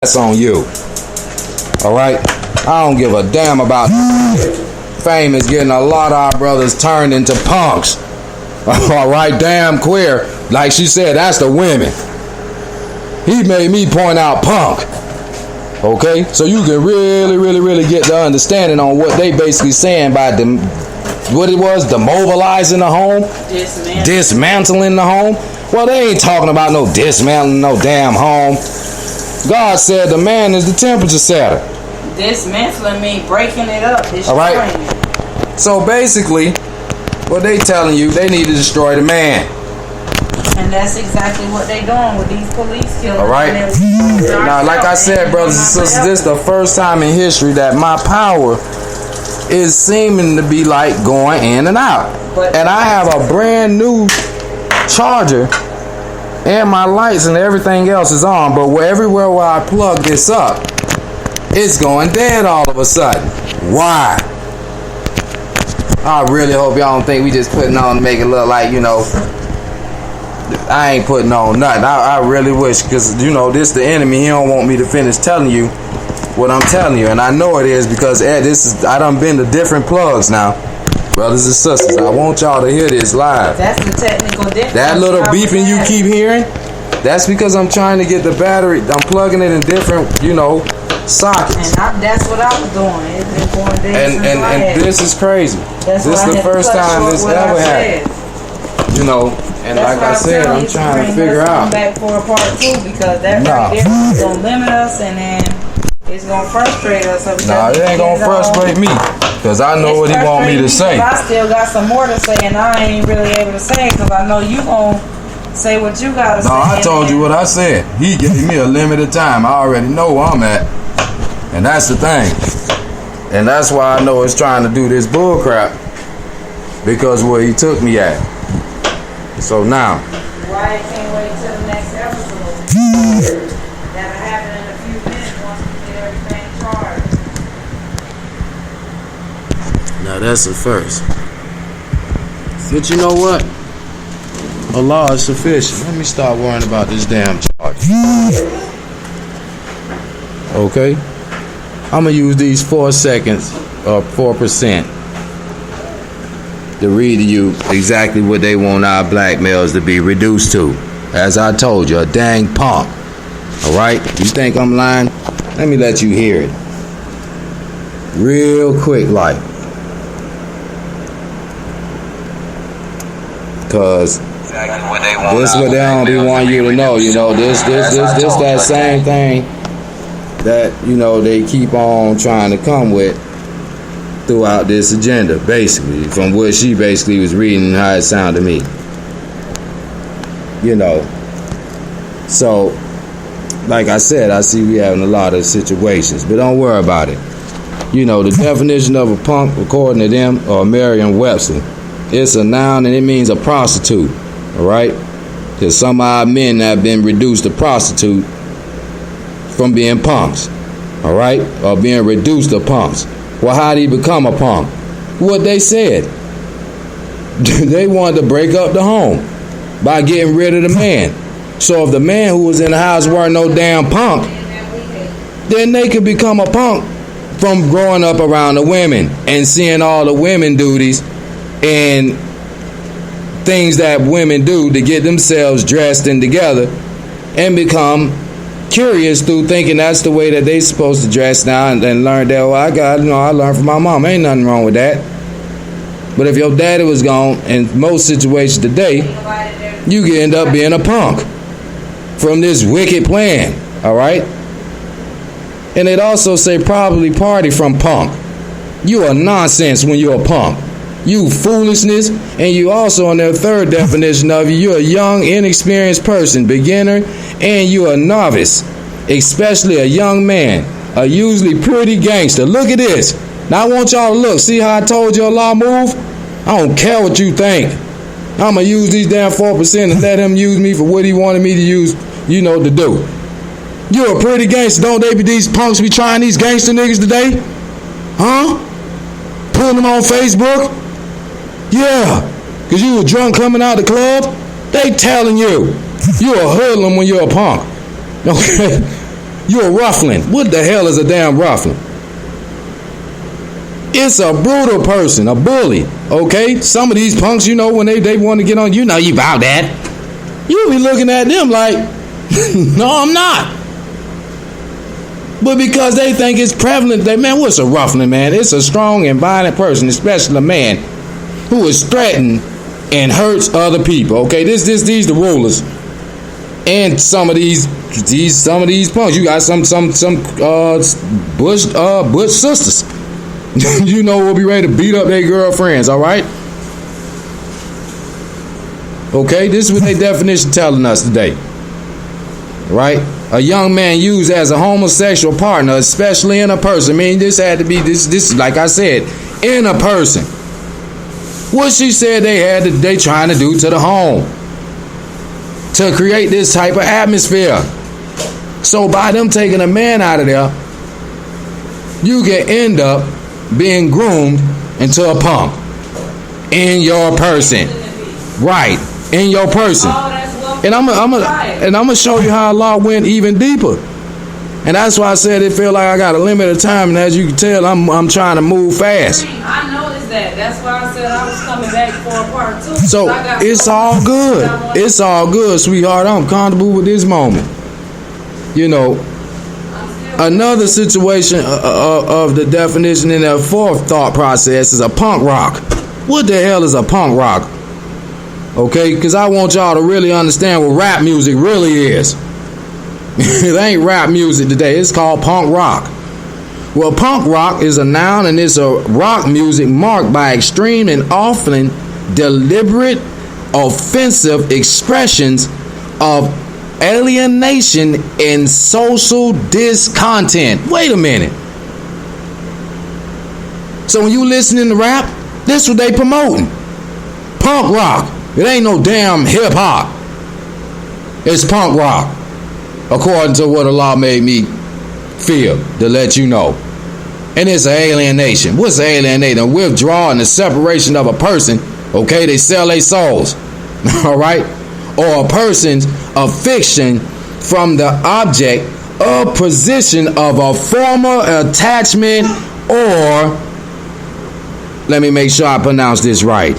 That's on you. Alright? I don't give a damn about fame is getting a lot of our brothers turned into punks. Alright, damn queer. Like she said, that's the women. He made me point out punk. Okay? So you can really get the understanding on what they basically saying by what it was, demobilizing the home, dismantling the home. Well, they ain't talking about no dismantling no damn home. God said the man is the temperature setter. Dismantling means breaking it up. All right. So basically, what they telling you, they need to destroy the man. And that's exactly what they doing with these police killers. All right. Now, like I said, brothers and sisters, this is the first time in history that my power is seeming to be like going in and out. And I have a brand new charger, and my lights and everything else is on. But everywhere where I plug this up, it's going dead all of a sudden. Why? I really hope y'all don't think we just putting on to make it look like, you know, I ain't putting on nothing. I really wish, because, you know, this the enemy. He don't want me to finish telling you what I'm telling you. And I know it is, because I done been to different plugs now. Brothers and sisters, I want y'all to hear this live. That's the technical difference. That little beeping you keep hearing, that's because I'm trying to get the battery. I'm plugging it in different, you know, sockets. And that's what I was doing. It's been going days and this is crazy. This is the first time this ever happened. You know, and like I said, I'm trying to figure out. Back for a part 2, because that right there is gonna limit us, and then it's gonna frustrate us. Nah, it ain't gonna frustrate me, because I know what he want me to say. I still got some more to say, and I ain't really able to say it, because I know you gonna say what you gotta say. No, I told you what I said. He gave me a limited time. I already know where I'm at, and that's the thing. And that's why I know it's trying to do this bull crap, because where he took me at. So now, why I can't wait till the next episode? That'll happen in a few minutes once we get everything charged. now that's the first. But you know what? Allah is sufficient. Let me stop worrying about this damn charge. Okay? I'm going to use these 4 seconds, or 4%, to read to you exactly what they want our black males to be reduced to. As I told you, a dang punk. Alright? You think I'm lying? Let me let you hear it. Real quick, like. Cause this what they don't be wanting you to know. You know, this that same thing that, you know, they keep on trying to come with throughout this agenda, basically, from what she basically was reading, how it sounded to me. You know, so like I said, I see we having a lot of situations, but don't worry about it. You know, the definition of a punk, according to them, or Merriam-Webster, it's a noun and it means a prostitute. All right, because some odd men have been reduced to prostitute from being punks. All right, or being reduced to punks. Well, how did he become a punk? What they said. They wanted to break up the home by getting rid of the man. So if the man who was in the house weren't no damn punk, then they could become a punk from growing up around the women and seeing all the women duties and things that women do to get themselves dressed and together, and become curious through thinking that's the way that they supposed to dress now, and learn that, well, I learned from my mom. Ain't nothing wrong with that. But if your daddy was gone, in most situations today, you could end up being a punk from this wicked plan. All right? And it also say probably party from punk. You are nonsense when you're a punk. You foolishness. And you also, in their third definition of you're a young, inexperienced person, beginner, and you're a novice, especially a young man, a usually pretty gangster. Look at this. Now I want y'all to look. See how I told you Allah move? I don't care what you think. I'm going to use these damn 4% and let him use me for what he wanted me to use, you know, to do. You're a pretty gangster. Don't they be these punks be trying these gangster niggas today? Huh? Putting them on Facebook? Yeah. Because you were drunk coming out the club? They telling you. You're a hoodlum when you're a punk. Okay? You're a ruffling. What the hell is a damn ruffling? It's a brutal person, a bully. Okay? Some of these punks, you know, when they want to get on, you know you about that. You'll be looking at them like, no, I'm not. But because they think it's prevalent, man, what's a ruffling, man? It's a strong and violent person, especially a man who is threatened and hurts other people. Okay, these the rulers, and some of these punks. You got some Bush sisters. You know, will be ready to beat up their girlfriends. All right. Okay, this is what their definition telling us today. Right, a young man used as a homosexual partner, especially in a person. I mean, this had to be this like I said, in a person. What she said they trying to do to the home to create this type of atmosphere. So by them taking a man out of there, you can end up being groomed into a punk in your person. Right, in your person. And I'm gonna show you how Allah went even deeper. And that's why I said it feel like I got a limited time, and as you can tell, I'm trying to move fast. I noticed that. That's why I said I was coming back for a part 2. So it's all good. It's all good, sweetheart. I'm comfortable with this moment. You know, another situation of the definition in the fourth thought process is a punk rock. What the hell is a punk rock? Okay, because I want y'all to really understand what rap music really is. It ain't rap music today. It's called punk rock. Well, punk rock is a noun, and it's a rock music marked by extreme and often deliberate, offensive expressions of alienation and social discontent. Wait a minute. So when you listening to rap, this what they promoting. Punk rock. It ain't no damn hip hop. It's punk rock. According to what Allah made me feel, to let you know. And it's an alienation. What's alienation? A withdrawal and the separation of a person. Okay, they sell their souls. Alright? Or a person's affection from the object or position of a former attachment, or, let me make sure I pronounce this right.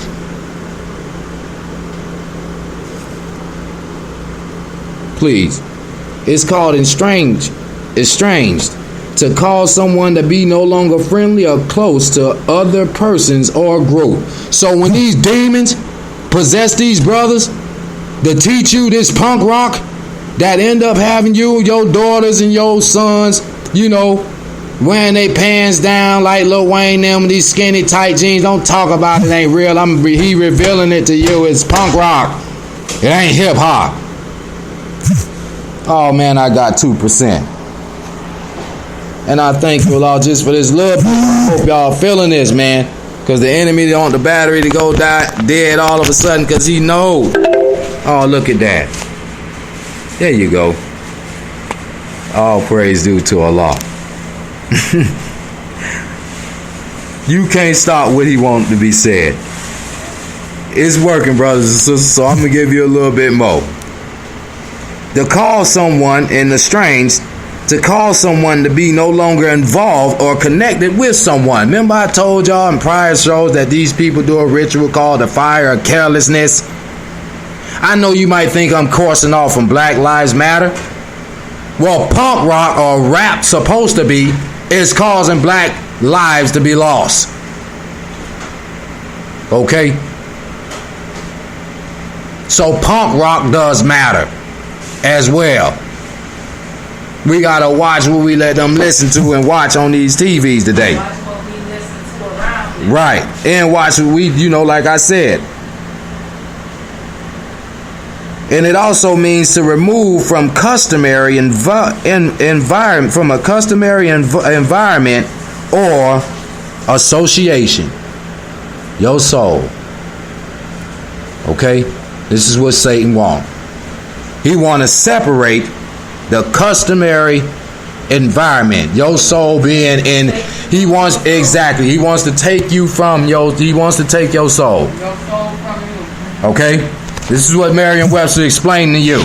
Please. It's called estranged. To cause someone to be no longer friendly or close to other persons or group. So when these demons possess these brothers to teach you this punk rock, that end up having you, your daughters and your sons, you know, wearing their pants down like Lil Wayne them, these skinny tight jeans. Don't talk about it, ain't real. He revealing it to you. It's punk rock. It ain't hip hop. Oh man, I got 2%. And I thank you all just for this little bit. I hope y'all feeling this, man. Because the enemy don't want the battery to go dead all of a sudden, because he knows. Oh, look at that. There you go. All praise due to Allah. You can't stop what he wants to be said. It's working, brothers and sisters, so I'm going to give you a little bit more. To call someone in the strange, to call someone to be no longer involved or connected with someone. Remember I told y'all in prior shows that these people do a ritual called the fire of carelessness? I know you might think I'm coursing off from Black Lives Matter. Well, punk rock or rap supposed to be is causing black lives to be lost. Okay? So punk rock does matter as well. We gotta watch what we let them listen to and watch on these TVs today. Watch what we listen to around here. Right. And watch what we, like I said. And it also means to remove from customary environment, from a customary environment or association. Your soul. Okay? This is what Satan wants. He want to separate the customary environment, your soul being in. He wants to take you from he wants to take your soul. Your soul from you. Okay? This is what Merriam-Webster explained to you.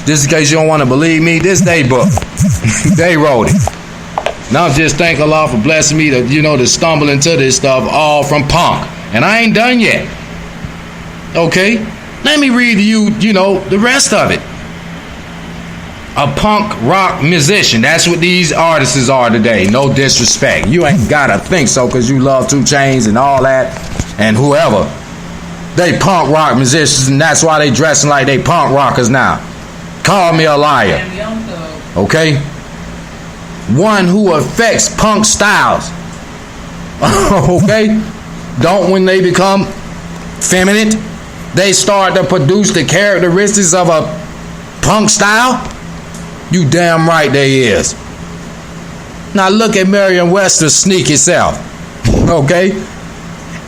Just in case you don't want to believe me, this day book. They wrote it. Now I'm just thank Allah for blessing me to, to stumble into this stuff all from Punk. And I ain't done yet. Okay? Let me read to you, the rest of it. A punk rock musician. That's what these artists are today. No disrespect. You ain't gotta think so because you love 2 Chainz and all that and whoever. They punk rock musicians, and that's why they dressing like they punk rockers now. Call me a liar. Okay? One who affects punk styles. Okay? Don't, when they become feminine, they start to produce the characteristics of a punk style? You damn right they is. Now look at Merriam-Webster's sneaky self. Okay?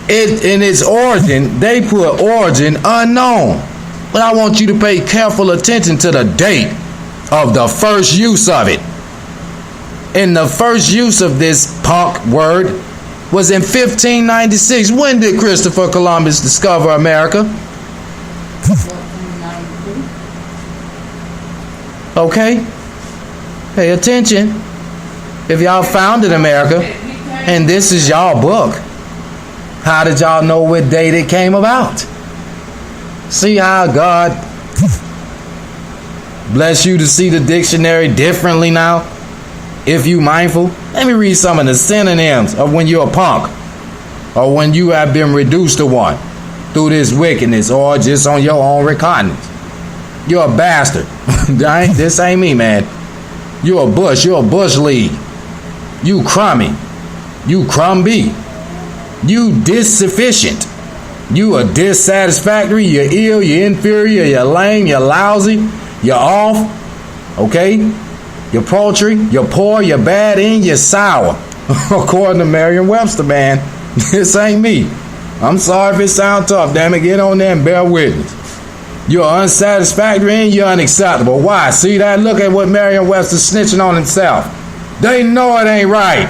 In its origin, they put origin unknown. But I want you to pay careful attention to the date of the first use of it. And the first use of this punk word was in 1596. When did Christopher Columbus discover America? Okay? Pay attention. If y'all founded America, and this is y'all book, how did y'all know what date it came about? See how God bless you to see the dictionary differently now? If you mindful, let me read some of the synonyms of when you're a punk, or when you have been reduced to one through this wickedness, or just on your own recognizance. You're a bastard. This ain't me, man. You're a bush. You're a bush league. You crummy. You crumby. You dissufficient. You are dissatisfactory. You're ill. You're inferior. You're lame. You're lousy. You're off. Okay? You're paltry. You're poor. You're bad. And you're sour. According to Merriam-Webster, man. This ain't me. I'm sorry if it sounds tough. Damn it. Get on there and bear witness. You're unsatisfactory and you're unacceptable. Why? See that? Look at what Merriam-Webster's snitching on himself. They know it ain't right.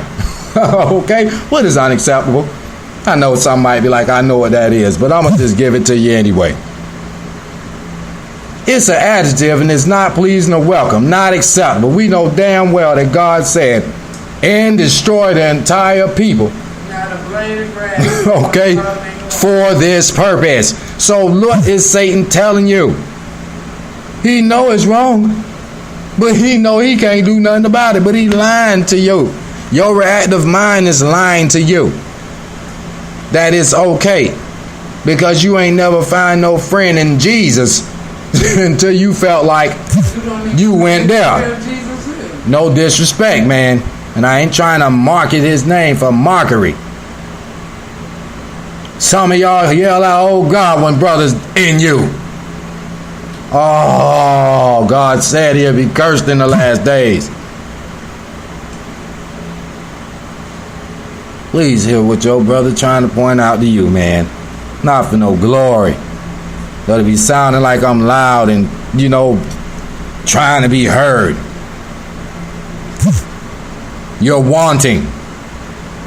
Okay? What is unacceptable? I know some might be like, I know what that is, but I'm going to just give it to you anyway. It's an adjective and it's not pleasing or welcome, not acceptable. We know damn well that God said, and destroy the entire people. Not a blade of grass. Okay? For this purpose. So what is Satan telling you? He know it's wrong, but he know he can't do nothing about it, but he lying to you. Your reactive mind is lying to you that it's okay, because you ain't never find no friend in Jesus until you felt like you went there. No disrespect, man, and I ain't trying to market his name for mockery. Some of y'all yell out, oh God, when brothers in you. Oh, God said he'll be cursed in the last days. Please hear what your brother trying to point out to you, man. Not for no glory. That'll be sounding like I'm loud and, trying to be heard. You're wanting.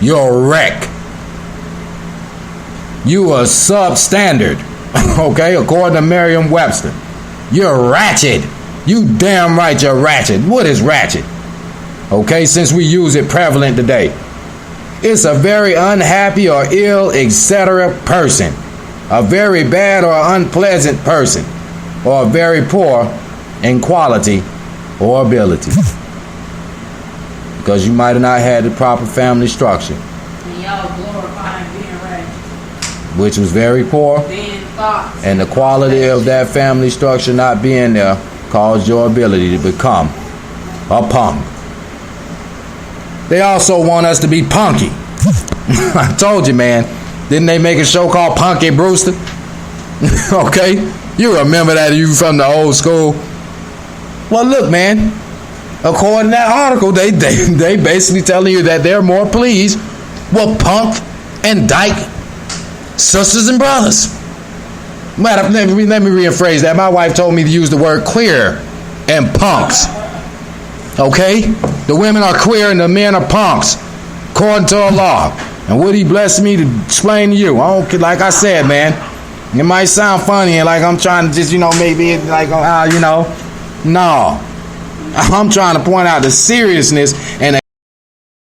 You're a wreck. You are substandard, okay, according to Merriam-Webster. You're ratchet. You damn right you're ratchet. What is ratchet? Okay, since we use it prevalent today. It's a very unhappy or ill, etc. person. A very bad or unpleasant person. Or very poor in quality or ability. Because you might have not had the proper family structure. And y'all glorifying being ratchet. Which was very poor, and the quality of that family structure not being there caused your ability to become a punk. They also want us to be punky. I told you, man. Didn't they make a show called Punky Brewster? Okay? You remember that, you from the old school? Well, look, man. According to that article, they basically telling you that they're more pleased with punk and dyke sisters and brothers. Let me rephrase that. My wife told me to use the word queer and punks. Okay? The women are queer and the men are punks, according to Allah. And what he blessed me to explain to you. I don't, like I said, man, it might sound funny and like I'm trying to just, maybe like, no. I'm trying to point out the seriousness and